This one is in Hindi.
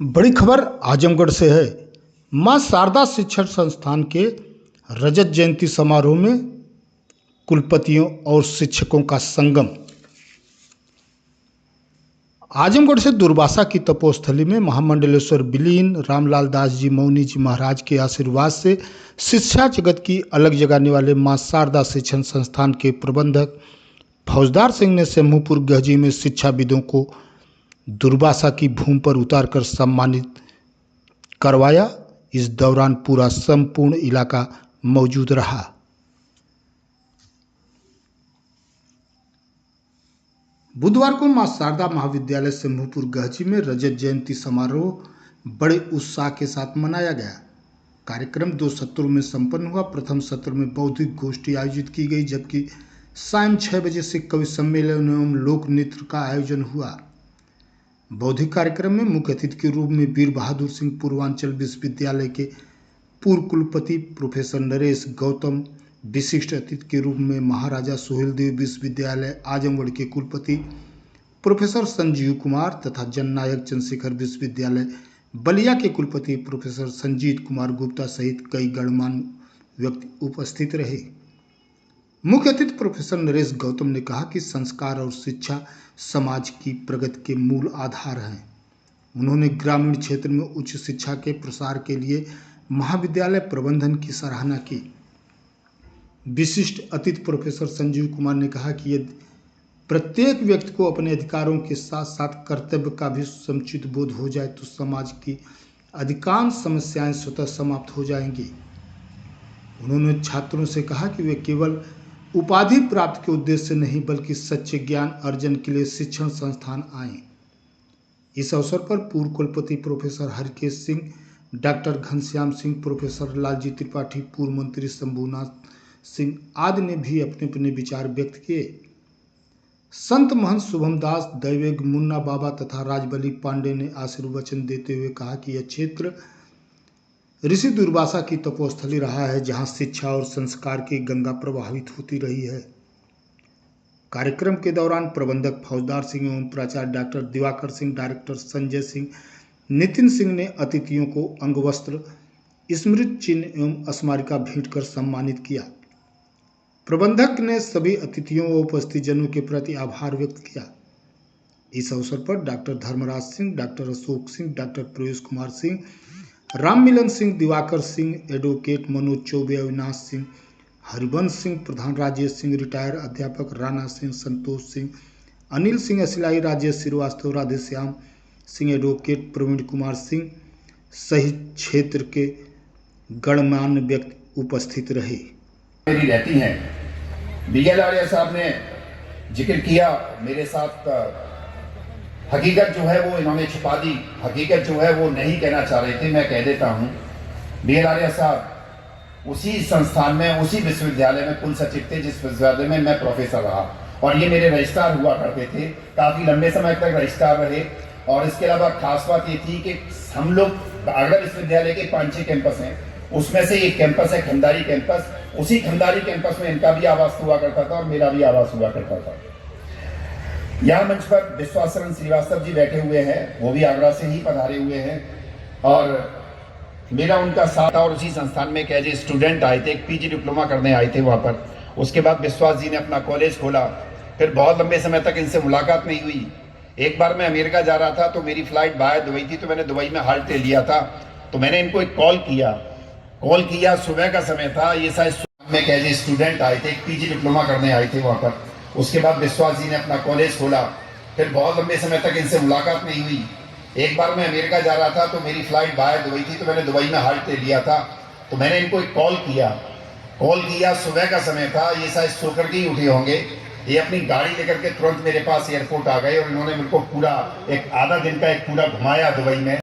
बड़ी खबर आजमगढ़ से है। मां शारदा शिक्षण संस्थान के रजत जयंती समारोह में कुलपतियों और शिक्षकों का संगम। आजमगढ़ से दुर्वासा की तपोस्थली में महामंडलेश्वर विलीन रामलाल दास जी मौनी जी महाराज के आशीर्वाद से शिक्षा जगत की अलग जगाने वाले मां शारदा शिक्षण संस्थान के प्रबंधक फौजदार सिंह ने शंभूपुर गहजी में शिक्षाविदों को दुर्वासा की भूमि पर उतारकर सम्मानित करवाया। इस दौरान पूरा संपूर्ण इलाका मौजूद रहा। बुधवार को मां शारदा महाविद्यालय शंभूपुर गहजी में रजत जयंती समारोह बड़े उत्साह के साथ मनाया गया। कार्यक्रम 2 सत्रों में संपन्न हुआ। प्रथम सत्र में बौद्धिक गोष्ठी आयोजित की गई, जबकि शाम 6 बजे से कवि सम्मेलन एवं लोक नृत्य का आयोजन हुआ। बौद्धिक कार्यक्रम में मुख्य अतिथि के रूप में वीर बहादुर सिंह पूर्वांचल विश्वविद्यालय के पूर्व कुलपति प्रोफेसर नरेश गौतम, विशिष्ट अतिथि के रूप में महाराजा सुहेलदेव विश्वविद्यालय आजमगढ़ के कुलपति प्रोफेसर संजीव कुमार तथा जननायक चंद्रशेखर विश्वविद्यालय बलिया के कुलपति प्रोफेसर संजीत कुमार गुप्ता सहित कई गणमान्य व्यक्ति उपस्थित रहे। मुख्य अतिथि प्रोफेसर नरेश गौतम ने कहा कि संस्कार और शिक्षा समाज की प्रगति के मूल आधार हैं। उन्होंने ग्रामीण क्षेत्र में उच्च शिक्षा के प्रसार के लिए महाविद्यालय प्रबंधन की सराहना की। विशिष्ट अतिथि प्रोफेसर संजीव कुमार ने कहा कि यदि प्रत्येक व्यक्ति को अपने अधिकारों के साथ साथ कर्तव्य का भी समुचित बोध हो जाए तो समाज की अधिकांश समस्याएं स्वतः समाप्त हो जाएंगी। उन्होंने छात्रों से कहा कि वे केवल उपाधि प्राप्ति के उद्देश्य से नहीं बल्कि सच्चे ज्ञान अर्जन के लिए शिक्षण संस्थान आए। इस अवसर पर पूर्व कुलपति professor Harkesh Singh, doctor Ghanshyam Singh, professor Lalji Tripathi, पूर्व मंत्री शंभुनाथ सिंह आदि ने भी अपने अपने विचार व्यक्त किए। संत महंत शुभम दास, दैवेग मुन्ना बाबा तथा राजबली पांडे ने आशीर्वचन देते हुए कहा कि यह क्षेत्र ऋषि दुर्वासा की तपोस्थली रहा है, जहां शिक्षा और संस्कार की गंगा प्रवाहित होती रही है। कार्यक्रम के दौरान प्रबंधक फौजदार सिंह एवं प्राचार्य डॉक्टर दिवाकर सिंह, डायरेक्टर संजय सिंह, नितिन सिंह ने अतिथियों को अंगवस्त्र, स्मृति चिन्ह एवं स्मारिका भेंट कर सम्मानित किया। प्रबंधक ने सभी अतिथियों व उपस्थित जनों के प्रति आभार व्यक्त किया। इस अवसर पर doctor Dharmraj Singh, doctor Ashok Singh, doctor Pravesh Kumar Singh, Ram Milan Singh, Diwakar Singh, advocate Manoj Choubey, Avinash Singh, Harivansh Singh, प्रधान राजेश सिंह, रिटायर अध्यापक राणा सिंह, संतोष सिंह, अनिल सिंह असिलाई, राजेश श्रीवास्तव, राधेश्याम सिंह, एडवोकेट प्रवीण कुमार सिंह सहित क्षेत्र के गणमान्य व्यक्ति उपस्थित रहे। मेरी रहती हैं। बीएल आर्य साहब ने जिक्र किया, मेरे साथ हकीकत जो है वो इन्होंने छुपा दी। हकीकत जो है वो नहीं कहना चाह रहे थे, मैं कह देता हूँ। बीएल आर्य साहब उसी संस्थान में, उसी विश्वविद्यालय में कुल सचिव थे जिस विश्वविद्यालय में मैं प्रोफेसर रहा, और ये मेरे रजिस्ट्रार हुआ करते थे। काफ़ी लंबे समय तक रजिस्ट्रार रहे। और इसके अलावा खास बात ये थी कि हम लोग आगरा विश्वविद्यालय के 5-6 कैंपस हैं, उसमें से एक कैंपस है खंडारी कैंपस। उसी खंडारी कैंपस में इनका भी आवास हुआ करता था और मेरा भी आवास हुआ करता था। यहाँ मंच पर विश्वासरण श्रीवास्तव जी बैठे हुए हैं, वो भी आगरा से ही पधारे हुए हैं, और मेरा उनका साथ। और उसी संस्थान में एक एज ए स्टूडेंट आए थे, एक पीजी डिप्लोमा करने आए थे वहाँ पर। उसके बाद विश्वास जी ने अपना कॉलेज खोला। फिर बहुत लंबे समय तक इनसे मुलाकात नहीं हुई। एक बार मैं अमेरिका जा रहा था तो मेरी फ्लाइट बाहर दुबई थी, तो मैंने दुबई में हाल्ट ले लिया था। तो मैंने इनको एक कॉल किया, सुबह का समय था, ये शायद में एक एज ए स्टूडेंट आए थे, एक पीजी डिप्लोमा करने आए थे वहाँ पर। उसके बाद विश्वास जी ने अपना कॉलेज खोला। फिर बहुत लंबे समय तक इनसे मुलाकात नहीं हुई। एक बार मैं अमेरिका जा रहा था तो मेरी फ्लाइट बाहर दुबई थी, तो मैंने दुबई में हाल्ट ले लिया था। तो मैंने इनको एक कॉल किया, सुबह का समय था, ये शायद सोकर के ही उठे होंगे। ये अपनी गाड़ी लेकर के तुरंत मेरे पास एयरपोर्ट आ गए और इन्होंने मेरे को पूरा एक आधा दिन का एक पूरा घुमाया दुबई में।